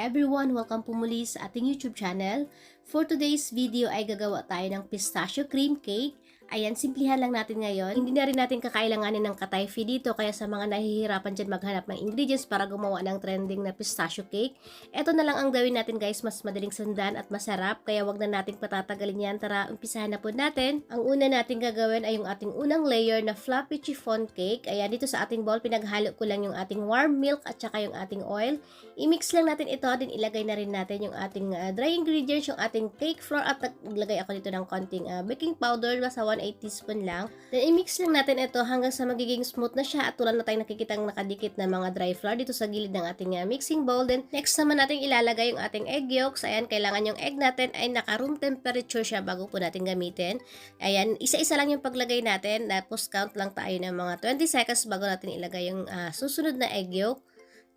everyone! Welcome po muli sa ating YouTube channel. For today's video ay gagawa tayo ng pistachio cream cake. Ayan, simplihan lang natin ngayon. Hindi na rin natin kakailanganin ng katayfi dito, kaya sa mga nahihirapan dyan maghanap ng ingredients para gumawa ng trending na pistachio cake, eto na lang ang gawin natin guys, mas madaling sundan at masarap, kaya wag na nating patatagalin yan. Tara, umpisahan na po natin. Ang una nating gagawin ay yung ating unang layer na fluffy chiffon cake. Ayan, dito sa ating bowl, pinaghalo ko lang yung ating warm milk at saka yung ating oil. I-mix lang natin ito, din ilagay na rin natin yung ating dry ingredients, yung ating cake flour, at naglagay ako dito ng konting baking powder, basta 1/8 teaspoon lang. Then i-mix lang natin ito hanggang sa magiging smooth na siya at tulad na tayong nakikitang nakadikit na mga dry flour dito sa gilid ng ating mixing bowl. Then next naman natin ilalagay yung ating egg yolks. Ayan, kailangan yung egg natin ay naka room temperature siya bago po natin gamitin. Ayan, isa-isa lang yung paglagay natin, tapos count lang tayo ng mga 20 seconds bago natin ilagay yung susunod na egg yolk.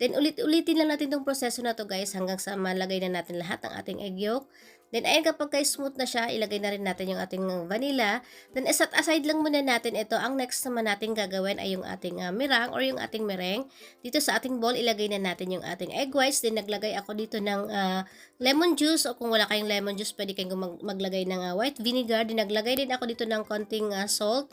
Then ulit-ulitin lang natin itong proseso na to guys hanggang sa malagay na natin lahat ng ating egg yolk. Then ayan, kapag smooth na siya, ilagay na rin natin yung ating vanilla. Then set aside lang muna natin ito. Ang next naman natin gagawin ay yung ating meringue or yung ating meringue. Dito sa ating bowl, ilagay na natin yung ating egg whites. Then naglagay ako dito ng lemon juice, o kung wala kayong lemon juice, pwede kayong maglagay ng white vinegar. Then naglagay din ako dito ng konting salt.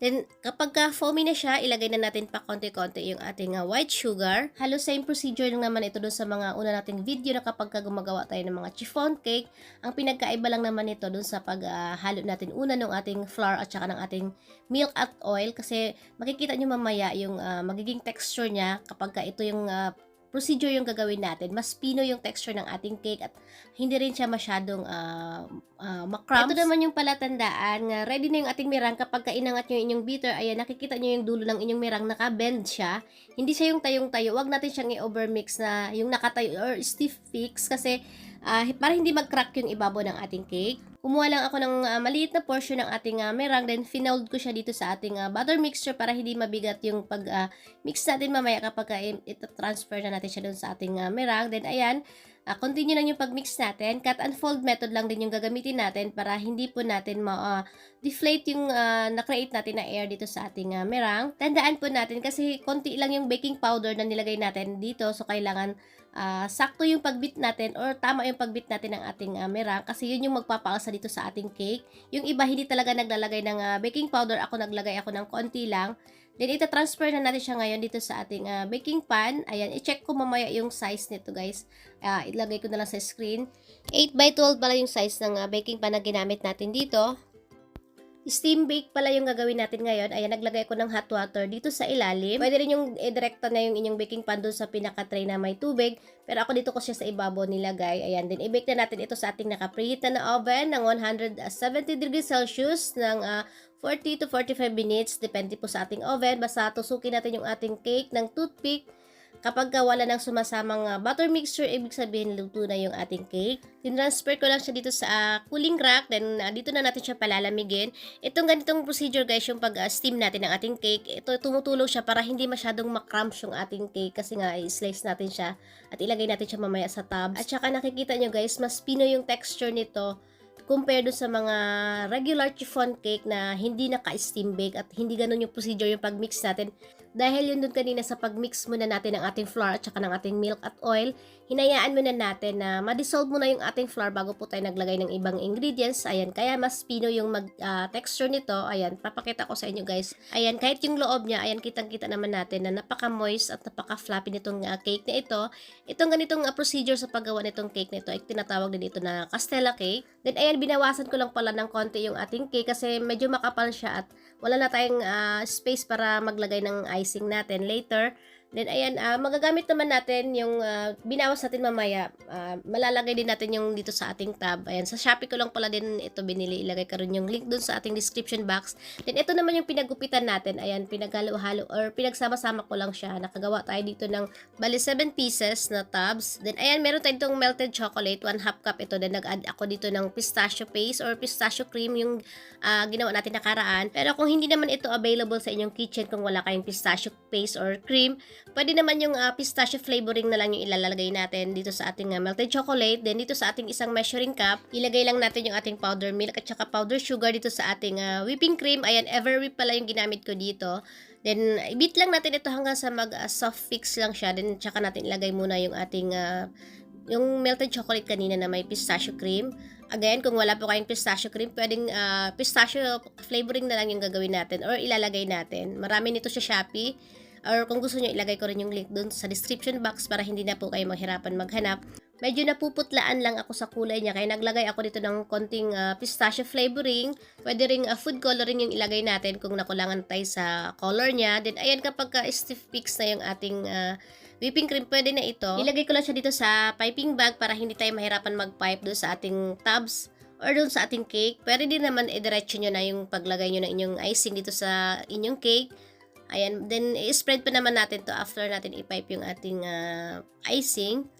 Then, kapag foamy na siya, ilagay na natin pa konti-konti yung ating white sugar. Halos same procedure lang naman ito doon sa mga una nating video na kapag gumagawa tayo ng mga chiffon cake. Ang pinagkaiba lang naman ito doon sa paghalo natin una ng ating flour at saka ng ating milk at oil. Kasi makikita nyo mamaya yung magiging texture niya kapag ito yung procedure yung gagawin natin. Mas pino yung texture ng ating cake at hindi rin siya masyadong macrumbs. Ito naman yung palatandaan nga ready na yung ating meringue kapag inangat nyo yung inyong beater. Ayan, nakikita nyo yung dulo ng inyong meringue, naka-bend siya. Hindi siya yung tayong-tayo. Huwag natin siyang i-overmix na yung nakatayo or stiff fix kasi para hindi mag-crack yung ibabaw ng ating cake. Kumuha lang ako ng maliit na portion ng ating meringue, then finold ko siya dito sa ating butter mixture para hindi mabigat yung pag-mix natin mamaya kapag ito-transfer na natin siya dun sa ating meringue. Then ayan, continue lang yung pag-mix natin. Cut and fold method lang din yung gagamitin natin para hindi po natin deflate yung na-create natin na air dito sa ating meringue. Tandaan po natin kasi konti lang yung baking powder na nilagay natin dito, so kailangan sakto yung pagbit natin or tama yung pagbit natin ng ating meringue kasi yun yung magpapaalsa dito sa ating cake. Yung iba hindi talaga naglalagay ng baking powder, ako naglagay ako ng konti lang. Then ita-transfer na natin siya ngayon dito sa ating baking pan. Ayan, i-check ko mamaya yung size nito guys. Ilagay ko na lang sa screen. 8x12 pala yung size ng baking pan na ginamit natin dito. Steam bake pala yung gagawin natin ngayon. Ayan, naglagay ko ng hot water dito sa ilalim. Pwede rin yung direkta na yung inyong baking pan doon sa pinaka-tray na may tubig. Pero ako dito ko siya sa ibabaw nilagay. Ayan, din i-bake na natin ito sa ating naka-preheat na oven ng 170 degrees Celsius ng 40 to 45 minutes. Depende po sa ating oven. Basta tusukin natin yung ating cake ng toothpick. Kapag wala nang sumasamang butter mixture, ibig sabihin luto na yung ating cake. Tinransfer ko lang siya dito sa cooling rack, then dito na natin siya palalamigin. Itong ganitong procedure guys, yung pag-steam natin ng ating cake, ito tumutulong siya para hindi masyadong makramps yung ating cake kasi nga i-slice natin siya at ilagay natin siya mamaya sa tubs. At saka nakikita nyo guys, mas pino yung texture nito compare do sa mga regular chiffon cake na hindi naka-steam bake at hindi ganun yung procedure yung pag-mix natin. Dahil yun dun kanina sa pag-mix muna natin ng ating flour at saka ng ating milk at oil, hinayaan muna natin na ma-dissolve muna yung ating flour bago po tayo naglagay ng ibang ingredients. Ayan, kaya mas pino yung texture nito. Ayan, papakita ko sa inyo guys. Ayan, kahit yung loob niya, ayan, kitang-kita naman natin na napaka-moist at napaka-fluffy nitong cake na ito. Itong ganitong procedure sa paggawa nitong cake na ito ay tinatawag din ito na Castella cake. Then ayan, binawasan ko lang pala ng konti yung ating cake kasi medyo makapal siya at wala na tayong space para maglagay ng icing natin later. Then ayan, magagamit naman natin yung binawas natin mamaya. Malalagay din natin yung dito sa ating tab. Ayan, sa Shopee ko lang pala din ito binili. Ilagay ko rin yung link dun sa ating description box. Then ito naman yung pinagupitan natin. Ayan, pinaghalo-halo or pinagsama-sama ko lang siya. Nakagawa tayo dito ng bali 7 pieces na tabs. Then ayan, meron tayo itong melted chocolate, 1/2 cup ito. Then nag-add ako dito ng pistachio paste or pistachio cream yung ginawa natin nakaraan. Pero kung hindi naman ito available sa inyong kitchen, kung wala kayong pistachio paste or cream, pwede naman yung pistachio flavoring na lang yung ilalagay natin dito sa ating melted chocolate. Then dito sa ating isang measuring cup, ilagay lang natin yung ating powder milk at saka powder sugar dito sa ating whipping cream. Ayan, Everwhip pala yung ginamit ko dito. Then, i-beat lang natin ito hanggang sa mag-soft fix lang siya. Then, tsaka natin ilagay muna yung ating yung melted chocolate kanina na may pistachio cream. Again, kung wala po kayong pistachio cream, pwedeng pistachio flavoring na lang yung gagawin natin or ilalagay natin. Marami nito sa Shopee. Or kung gusto nyo, ilagay ko rin yung link dun sa description box para hindi na po kayo maghirapan maghanap. Medyo napuputlaan lang ako sa kulay niya, kaya naglagay ako dito ng konting pistachio flavoring. Pwede ring food coloring yung ilagay natin kung nakulangan tayo sa color niya. Then ayan, kapag stiff mix na yung ating whipping cream, pwede na ito. Ilagay ko lang siya dito sa piping bag para hindi tayo mahirapan mag-pipe doon sa ating tubs or doon sa ating cake. Pwede din naman diretso nyo na yung paglagay nyo ng inyong icing dito sa inyong cake. Ayan, then i-spread pa naman natin to after natin i-pipe yung ating icing.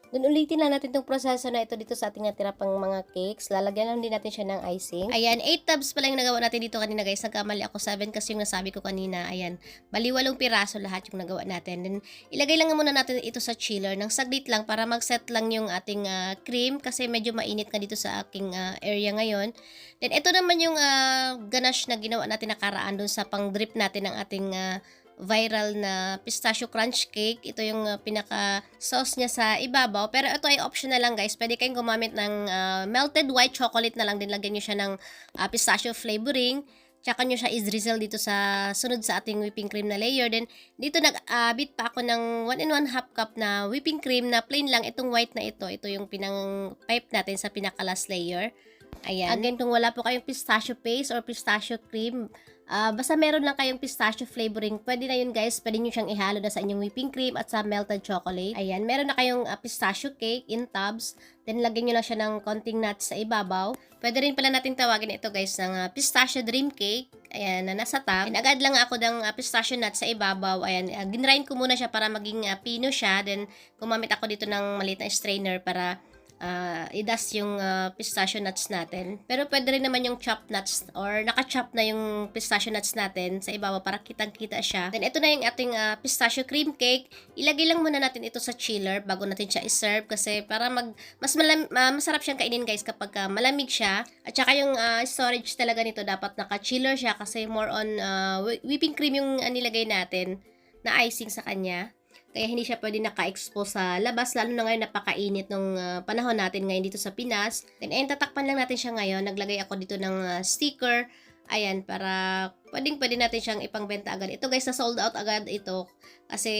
Then ulitin lang natin itong proseso na ito dito sa ating natira pang mga cakes. Lalagyan lang din natin siya ng icing. Ayan, 8 tubs pala yung nagawa natin dito kanina guys. Nagkamali ako 7 kasi yung nasabi ko kanina. Ayan, bali 8 piraso lahat yung nagawa natin. Then ilagay lang muna natin ito sa chiller ng saglit lang para mag-set lang yung ating cream kasi medyo mainit na dito sa aking area ngayon. Then ito naman yung ganache na ginawa natin nakaraan dun sa pang-drip natin ng ating viral na pistachio crunch cake. Ito yung pinaka-sauce niya sa ibabaw. Pero ito ay optional lang guys. Pwede kayong gumamit ng melted white chocolate na lang. Din lagyan nyo siya ng pistachio flavoring. Tsaka nyo siya is-drizzle dito sa sunod sa ating whipping cream na layer. Then dito nag-bit pa ako ng 1 1/2 cup na whipping cream na plain lang. Itong white na ito. Ito yung pinang-pipe natin sa pinaka-last layer. Ayan. Again, kung wala po kayong pistachio paste or pistachio cream, basta meron lang kayong pistachio flavoring, pwede na yun guys. Pwede nyo siyang ihalo na sa inyong whipping cream at sa melted chocolate. Ayan, meron na kayong pistachio cake in tubs. Then lagyan nyo lang siya ng konting nuts sa ibabaw. Pwede rin pala natin tawagin ito guys ng pistachio dream cake. Ayan, na nasa tub. Agad lang ako ng pistachio nuts sa ibabaw. Ayan, ginrind ko muna siya para maging pino siya. Then gumamit ako dito ng maliit na strainer para i-dust yung pistachio nuts natin. Pero pwede rin naman yung chopped nuts or naka-chop na yung pistachio nuts natin sa ibabaw para kitang-kita siya. Then ito na yung ating pistachio cream cake. Ilagay lang muna natin ito sa chiller bago natin siya i-serve kasi para masarap siyang kainin guys kapag malamig siya. At saka yung storage talaga nito dapat naka-chiller siya kasi more on whipping cream yung nilagay natin na icing sa kanya. Kaya hindi siya pwede naka-expose sa labas, lalo na ngayon napakainit nung panahon natin ngayon dito sa Pinas. Then, ayun, tatakpan lang natin siya ngayon. Naglagay ako dito ng sticker. Ayan, para pwede natin siyang ipangbenta agad. Ito guys, na sold out agad ito. Kasi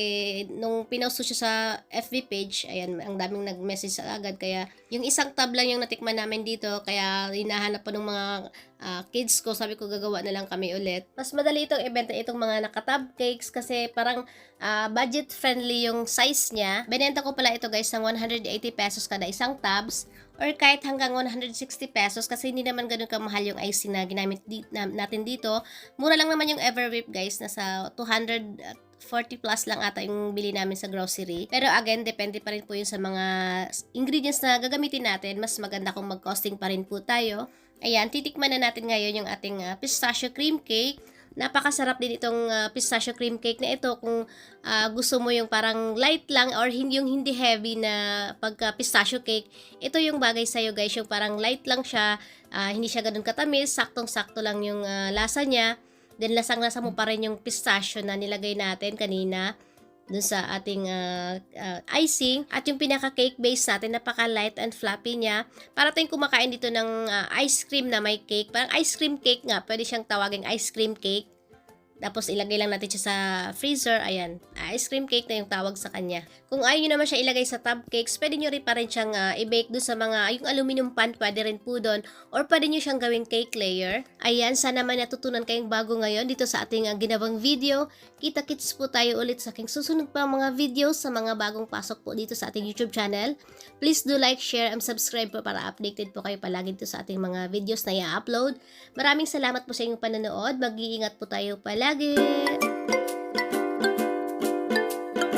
nung pinost siya sa FB page, ayan, ang daming nag-message agad. Kaya yung isang tab lang yung natikman namin dito. Kaya hinahanap po ng mga kids ko. Sabi ko, gagawa na lang kami ulit. Mas madali itong ibenta itong mga nakatab cakes kasi parang budget friendly yung size niya. Binenta ko pala ito guys ng 180 pesos kada isang tabs. Or kahit hanggang 160 pesos kasi hindi naman ganun kamahal yung icing na ginamit natin dito. Mura lang naman yung Everwhip guys, nasa 240 plus lang ata yung bili namin sa grocery. Pero again, depende pa rin po yun sa mga ingredients na gagamitin natin. Mas maganda kung mag-costing pa rin po tayo. Ayan, titikman na natin ngayon yung ating pistachio cream cake. Napakasarap din itong pistachio cream cake na ito kung gusto mo yung parang light lang or yung hindi heavy na pagka pistachio cake. Ito yung bagay sa'yo guys, yung parang light lang siya, hindi siya ganun katamis, saktong-sakto lang yung lasa niya. Then lasang-lasa mo pa rin yung pistachio na nilagay natin kanina dun sa ating icing. At yung pinaka-cake base natin, napaka-light and fluffy niya. Para tayong kumakain dito ng ice cream na may cake. Parang ice cream cake nga. Pwede siyang tawaging ice cream cake. Tapos ilagay lang natin siya sa freezer. Ayan, ice cream cake na yung tawag sa kanya. Kung ayaw nyo naman siya ilagay sa tub cakes, pwede nyo rin pa rin siyang i-bake doon sa mga, yung aluminum pan, pwede rin po doon. Or pwede nyo siyang gawing cake layer. Ayan, sana man natutunan kayong bago ngayon dito sa ating ginawang video. Kita-kits po tayo ulit sa aking susunod pa mga videos sa mga bagong pasok po dito sa ating YouTube channel. Please do like, share, and subscribe po para updated po kayo palagi dito sa ating mga videos na i-upload. Maraming salamat po sa inyong panonood. Mag-iingat po tayo palagi.